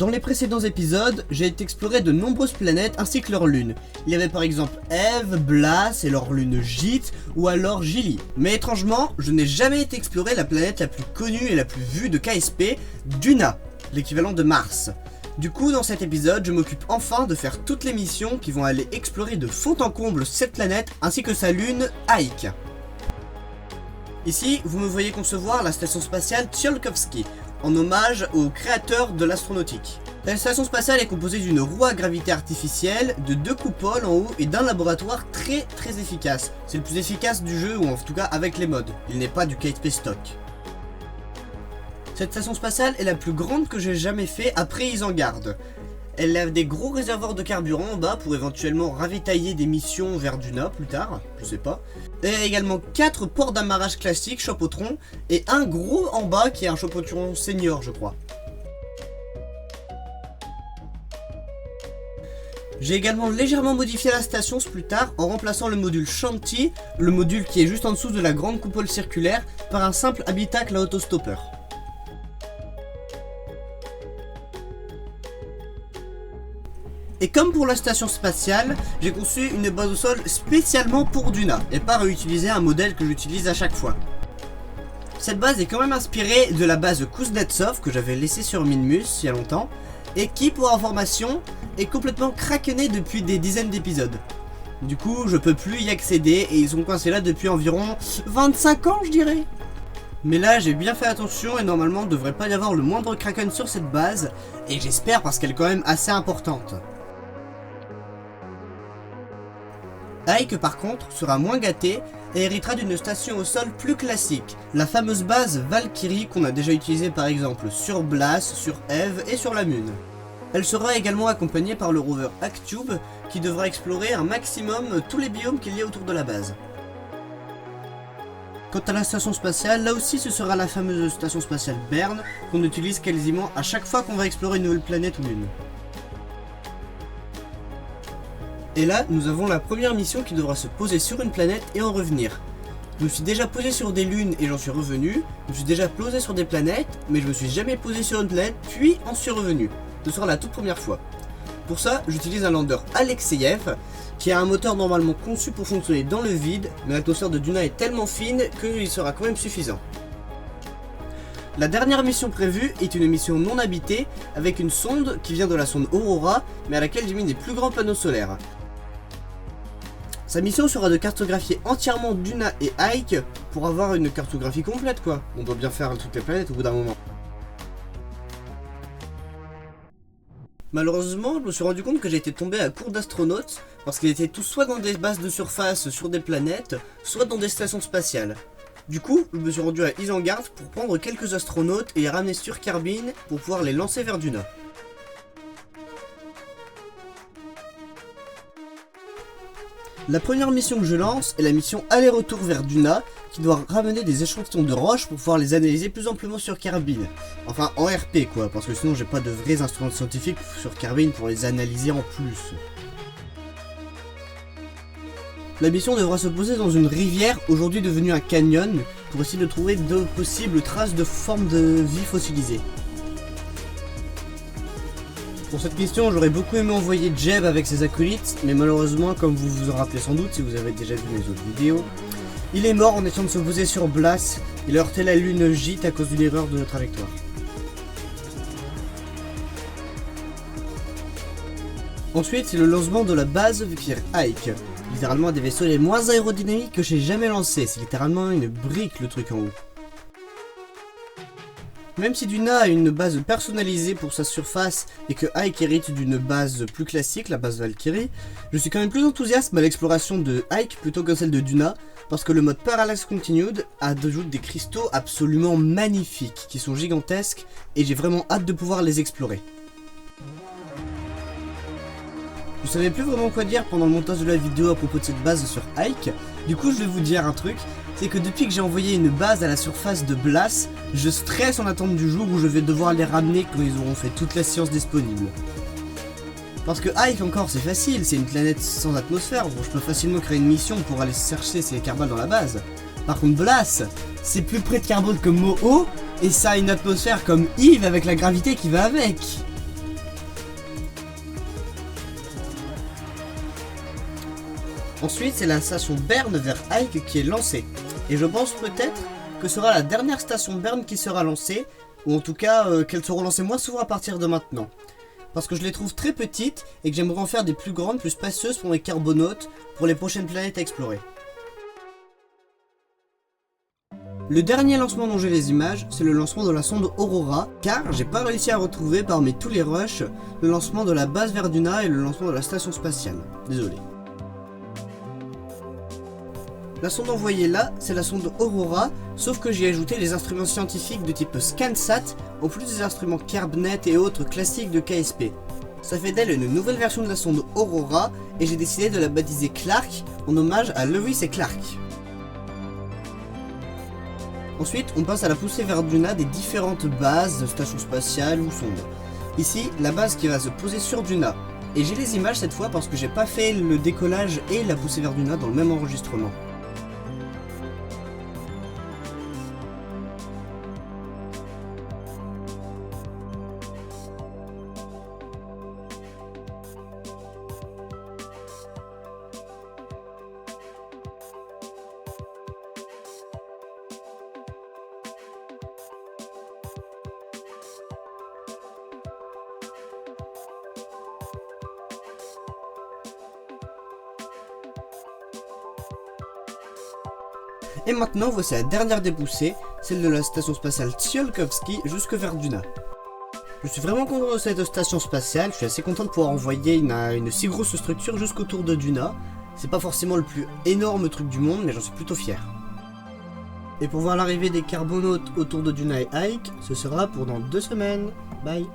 Dans les précédents épisodes, j'ai été explorer de nombreuses planètes ainsi que leurs lunes. Il y avait par exemple Eve, Blas et leur lune Gite, ou alors Gili. Mais étrangement, je n'ai jamais été explorer la planète la plus connue et la plus vue de KSP, Duna, l'équivalent de Mars. Du coup, dans cet épisode, je m'occupe enfin de faire toutes les missions qui vont aller explorer de fond en comble cette planète ainsi que sa lune, Ike. Ici, vous me voyez concevoir la station spatiale Tsiolkovsky, en hommage au créateur de l'astronautique. La station spatiale est composée d'une roue à gravité artificielle, de 2 coupoles en haut et d'un laboratoire très efficace. C'est le plus efficace du jeu, ou en tout cas avec les mods. Il n'est pas du KSP stock. Cette station spatiale est la plus grande que j'ai jamais fait après Isengard. Elle a des gros réservoirs de carburant en bas pour éventuellement ravitailler des missions vers Duna plus tard, je sais pas. Elle a également 4 ports d'amarrage classiques Chapotron et un gros en bas qui est un Chapotron senior je crois. J'ai également légèrement modifié la station plus tard en remplaçant le module Shanti, le module qui est juste en dessous de la grande coupole circulaire, par un simple habitacle à autostopper. Et comme pour la station spatiale, j'ai conçu une base au sol spécialement pour Duna, et pas réutiliser un modèle que j'utilise à chaque fois. Cette base est quand même inspirée de la base Kuznetsov que j'avais laissée sur Minmus il y a longtemps, et qui, pour information, est complètement crackenée depuis des dizaines d'épisodes. Du coup, je peux plus y accéder, et ils sont coincés là depuis environ 25 ans, je dirais. Mais là, j'ai bien fait attention, et normalement, il ne devrait pas y avoir le moindre kraken sur cette base, et j'espère parce qu'elle est quand même assez importante. Ike par contre sera moins gâté et héritera d'une station au sol plus classique, la fameuse base Valkyrie qu'on a déjà utilisée par exemple sur Blas, sur Eve et sur la Lune. Elle sera également accompagnée par le rover Actube qui devra explorer un maximum tous les biomes qu'il y a autour de la base. Quant à la station spatiale, là aussi ce sera la fameuse station spatiale Bern qu'on utilise quasiment à chaque fois qu'on va explorer une nouvelle planète ou lune. Et là, nous avons la première mission qui devra se poser sur une planète et en revenir. Je me suis déjà posé sur des lunes et j'en suis revenu. Je me suis déjà posé sur des planètes, mais je me suis jamais posé sur une planète, puis en suis revenu. Ce sera la toute première fois. Pour ça, j'utilise un lander Alexeyev, qui a un moteur normalement conçu pour fonctionner dans le vide, mais l'atmosphère de Duna est tellement fine qu'il sera quand même suffisant. La dernière mission prévue est une mission non habitée, avec une sonde qui vient de la sonde Aurora, mais à laquelle j'ai mis des plus grands panneaux solaires. Sa mission sera de cartographier entièrement Duna et Ike pour avoir une cartographie complète quoi. On doit bien faire toutes les planètes au bout d'un moment. Malheureusement, je me suis rendu compte que j'étais tombé à court d'astronautes parce qu'ils étaient tous soit dans des bases de surface sur des planètes, soit dans des stations spatiales. Du coup, je me suis rendu à Isengard pour prendre quelques astronautes et les ramener sur Kerbin pour pouvoir les lancer vers Duna. La première mission que je lance est la mission aller-retour vers Duna, qui doit ramener des échantillons de roches pour pouvoir les analyser plus amplement sur Kerbin. Enfin en RP quoi, parce que sinon j'ai pas de vrais instruments scientifiques sur Kerbin pour les analyser en plus. La mission devra se poser dans une rivière, aujourd'hui devenue un canyon, pour essayer de trouver de possibles traces de formes de vie fossilisées. Pour cette question, j'aurais beaucoup aimé envoyer Jeb avec ses acolytes, mais malheureusement, comme vous vous en rappelez sans doute si vous avez déjà vu mes autres vidéos, il est mort en essayant de se poser sur Blas, il a heurté la lune Gite à cause d'une erreur de trajectoire. Ensuite, c'est le lancement de la base Ike, littéralement un des vaisseaux les moins aérodynamiques que j'ai jamais lancé, c'est littéralement une brique le truc en haut. Même si Duna a une base personnalisée pour sa surface et que Ike hérite d'une base plus classique, la base Valkyrie, je suis quand même plus enthousiaste à l'exploration de Ike plutôt que celle de Duna, parce que le mode Parallax Continued ajoute des cristaux absolument magnifiques, qui sont gigantesques, et j'ai vraiment hâte de pouvoir les explorer. Je savais plus vraiment quoi dire pendant le montage de la vidéo à propos de cette base sur Ike, du coup je vais vous dire un truc, c'est que depuis que j'ai envoyé une base à la surface de Blas, je stresse en attente du jour où je vais devoir les ramener quand ils auront fait toute la science disponible. Parce que Ike encore c'est facile, c'est une planète sans atmosphère, bon, je peux facilement créer une mission pour aller chercher ces carbales dans la base. Par contre Blas, c'est plus près de carbone que Moho, et ça a une atmosphère comme Eve avec la gravité qui va avec. Ensuite, c'est la station Bern vers Ike qui est lancée. Et je pense peut-être que ce sera la dernière station Bern qui sera lancée, ou en tout cas qu'elles seront lancées moins souvent à partir de maintenant. Parce que je les trouve très petites et que j'aimerais en faire des plus grandes, plus spacieuses pour mes carbonautes, pour les prochaines planètes à explorer. Le dernier lancement dont j'ai les images, c'est le lancement de la sonde Aurora, car j'ai pas réussi à retrouver parmi tous les rushs le lancement de la base Verduna et le lancement de la station spatiale. Désolé. La sonde envoyée là, c'est la sonde Aurora, sauf que j'y ai ajouté les instruments scientifiques de type ScanSat, en plus des instruments CarbNet et autres classiques de KSP. Ça fait d'elle une nouvelle version de la sonde Aurora, et j'ai décidé de la baptiser Clark, en hommage à Lewis et Clark. Ensuite, on passe à la poussée Verduna des différentes bases, stations spatiales ou sondes. Ici, la base qui va se poser sur Duna. Et j'ai les images cette fois parce que j'ai pas fait le décollage et la poussée Verduna dans le même enregistrement. Et maintenant, voici la dernière des poussées, celle de la station spatiale Tsiolkovsky jusque vers Duna. Je suis vraiment content de cette station spatiale, je suis assez content de pouvoir envoyer une si grosse structure jusqu'autour de Duna. C'est pas forcément le plus énorme truc du monde, mais j'en suis plutôt fier. Et pour voir l'arrivée des carbonautes autour de Duna et Ike, ce sera pour dans 2 semaines. Bye.